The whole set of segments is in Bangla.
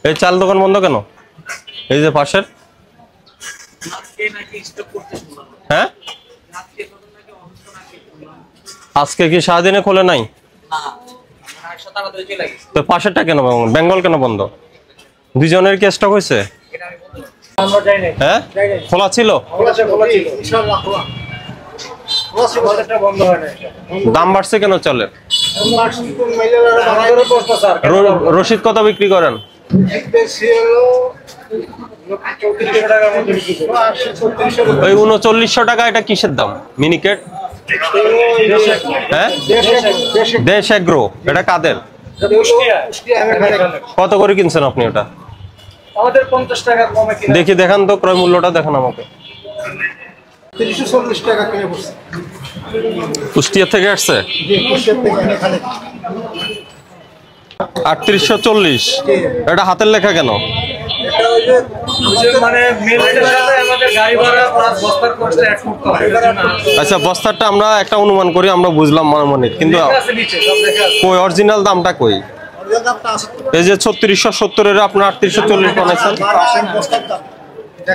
এই চাল দোকান বন্ধ কেন? এই যে পাশের, হ্যাঁ আজকে কি সারাদিনে খোলে নাই? তো পাশেরটা কেন বেঙ্গল কেন বন্ধ? দুজনের কি স্টক হয়েছে? হ্যাঁ খোলা ছিল, দাম বাড়ছে কেন চালের? রশিদ কত বিক্রি করেন? ওই 3900 টাকা। এটা কিসের দাম? মিনিকেট, হ্যাঁ দেশ এগ্রো। এটা কাদের? কত করে কিনছেন আপনি ওটা? আমাদের 50 টাকা কমে কিনা। দেখি দেখান তো, ক্রয় মূল্যটা দেখান আমাকে। 340 টাকা কিনে পড়ছে। কুষ্টিয়া থেকে আসছে? জি, কুষ্টিয়া থেকে এখানে 3840। এটা হাতের লেখা কেন? এটা ওই যে মানে মেল রেটের সাথে আমাদের গাড়ি ভাড়া প্লাস বস্তার কষ্ট অ্যাড করতে হয়। আচ্ছা বস্তারটা আমরা একটা অনুমান করি, আমরা বুঝলাম মনে, কিন্তু কই অরিজিনাল দামটা কই? এই যে 3670 এর আপনার 3840 বানাইছেন।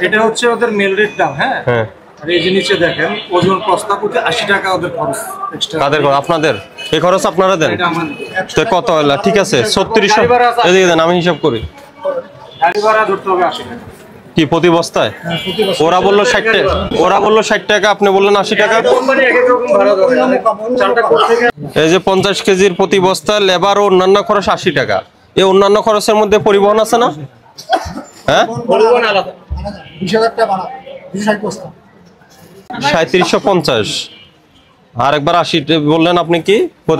এটা হচ্ছে ওদের মেল রেট দাম। হ্যাঁ হ্যাঁ, আর এই যে নিচে দেখেন ওজন প্রস্তাব করতে 80 টাকা ওদের খরচ এক্সট্রা। কাদের খরচ? আপনাদের এই খরচ আপনারা দেন? এটা আমাদের। তো কত হলো? ঠিক আছে 3600 এদিকে দেন, আমি হিসাব করি। গাড়ি ভাড়া ধরতে হবে 80 টাকা। কি প্রতি বস্তায়? ওরা বললো 60 টাকা, ওরা বললো 60 টাকা, আপনি বললেন 80 টাকা। কোম্পানি এক এক রকম ভাড়া ধরে। চালটা কোথা থেকে? এই যে 50 কেজির প্রতি বস্তা লেবার ও অন্যান্য খরচ 80 টাকা। এই অন্যান্য খরচের মধ্যে পরিবহন আছে না? হ্যাঁ পরিবহন আলাদা 20000 টাকা ভাড়া 260 বস্তা 3750। আর একবার 80 বললেন আপনি। কি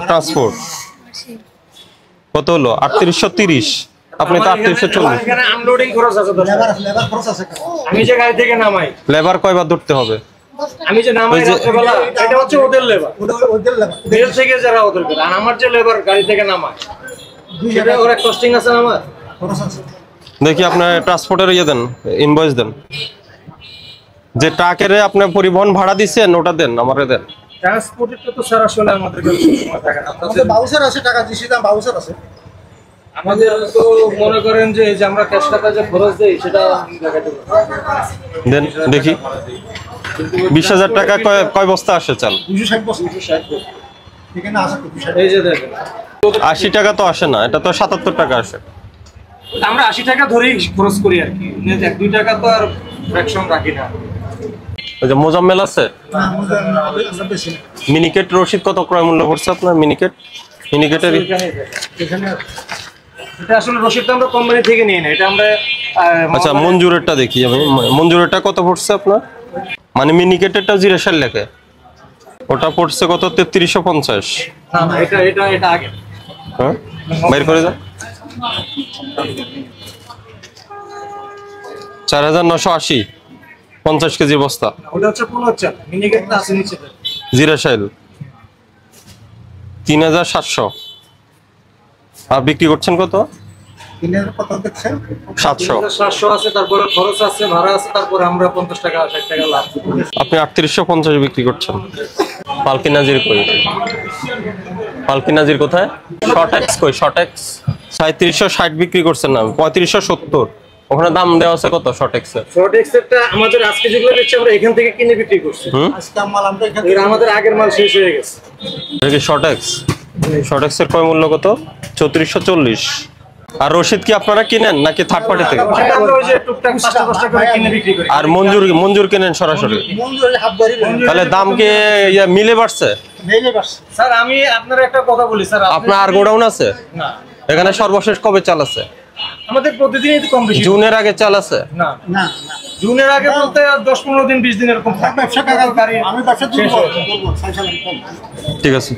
ট্রান্সপোর্ট কত হলো? 3830। আপনি তো 3840। এখানে আনলোডিং খরচ আছে, লেবার খরচ আছে। আমি যে গাড়ি থেকে নামাই, লেবার কয়বার ধরতে হবে? আমি যে নামাই রাত্রেবেলা, এটা হচ্ছে ওদের লেবার। ওদের লেবার বেল থেকে যারা ওদের করে। আর আমার যে লেবার গাড়ি থেকে নামায়, সেটা ওরা কস্টিং আছে না আমার খরচ আছে। দেখি আপনার ট্রান্সপোর্টের ইয়ে দেন, ইনভয়েস দেন। যে ট্রাকের আপনি পরিবহন ভাড়া দিচ্ছেন ওটা দেন, আমারে দেন। ট্রান্সপোর্টেরটা তো স্যার আসলে আমাদের কাছে টাকা না। আমাদের বাউচার আছে, টাকা দিছি, দাম বাউচার আছে। আমাদের তো মনে করেন যে এই যে আমরা ক্যাশ টাকা যে খরচ দেই সেটা দেন দেখি। 20000 টাকা কয় বস্তা আসে চাল? 260 বস্তা। 260 এখানে আছে 260। এই যে দেখেন 80 টাকা তো আসে না, এটা তো 77 টাকা আসে। আমরা 80 টাকা ধরেই খরচ করি আর কি। 1-2 টাকা তো আর ফ্র্যাকশন রাখি না। ওই যে মোজাম্মেল আছে না, আমরা বেশি না। মিনিকেট রশিদ কত ক্রয় মূল্য পড়ছে আপনার? মিনিকেটের এখানে এটা আসলে রসিদটা আমরা কোম্পানি থেকে নিয়ে না, এটা আমরা আচ্ছা মঞ্জুরেরটা দেখি আমি। মঞ্জুরেরটা কত পড়ছে আপনার? মানে মিনিকেটেরটা 0 লেখে, ওটা পড়ছে কত? 3350। না না, এটা আগে। হ্যাঁ বাইর করে দাও। 4980 50 কেজি বস্তা। ওটা হচ্ছে 15 মিনিকেটটা আছে নিচে। 0 3700। আর বিক্রি করছেন কত? 3000 কত দেখছেন? 700 আছে, তারপরে খরচ আছে, ভাড়া আছে, তারপরে আমরা 50 টাকা 60 টাকা লাভ। আপনি 3850 বিক্রি করছেন। পালকি নাজির কই? পালকি নাজির কোথায়? শর্টেক্স কই? শর্টেক্স 3760 বিক্রি করছেন না, 3570। ওখানে দাম দেওয়া আছে কত শর্টেক্সের? শর্টেক্সেরটা আমাদের আজকে যেগুলো দিচ্ছে আমরা এখান থেকে কিনে বিক্রি করছি। আজকে মাল আমরা এখান থেকে, আমাদের আগের মাল শেষ হয়ে গেছে। দেখি শর্টেক্স। শর্টেক্সের কয় মূল্য কত? 3440। আর রশিদ কি আপনারা কিনেন নাকি থার্ড পার্টি থেকে? আমরা ওই যে টুকটাক 5-10 টাকা করে কিনে বিক্রি করি। আর মঞ্জুর কিনেন সরাসরি? মঞ্জুর হাত ধরি। তাহলে দাম কি মিলে বাড়ছে? মিলে বাড়ছে স্যার। আমি আপনার একটা কথা বলি স্যার, আপনার আর গোডাউন আছে? না, এখানে সর্বশেষ কবে চাল আছে? আমাদের প্রতিদিনই তো কম বেশি। জুনের আগে চাল আছে? না না, জুনের আগে বলতে 10-15 দিন 20 দিন এরকম থাকে। ব্যবসা টাকা গাড়ি আমি ব্যবসা করব। ঠিক আছে।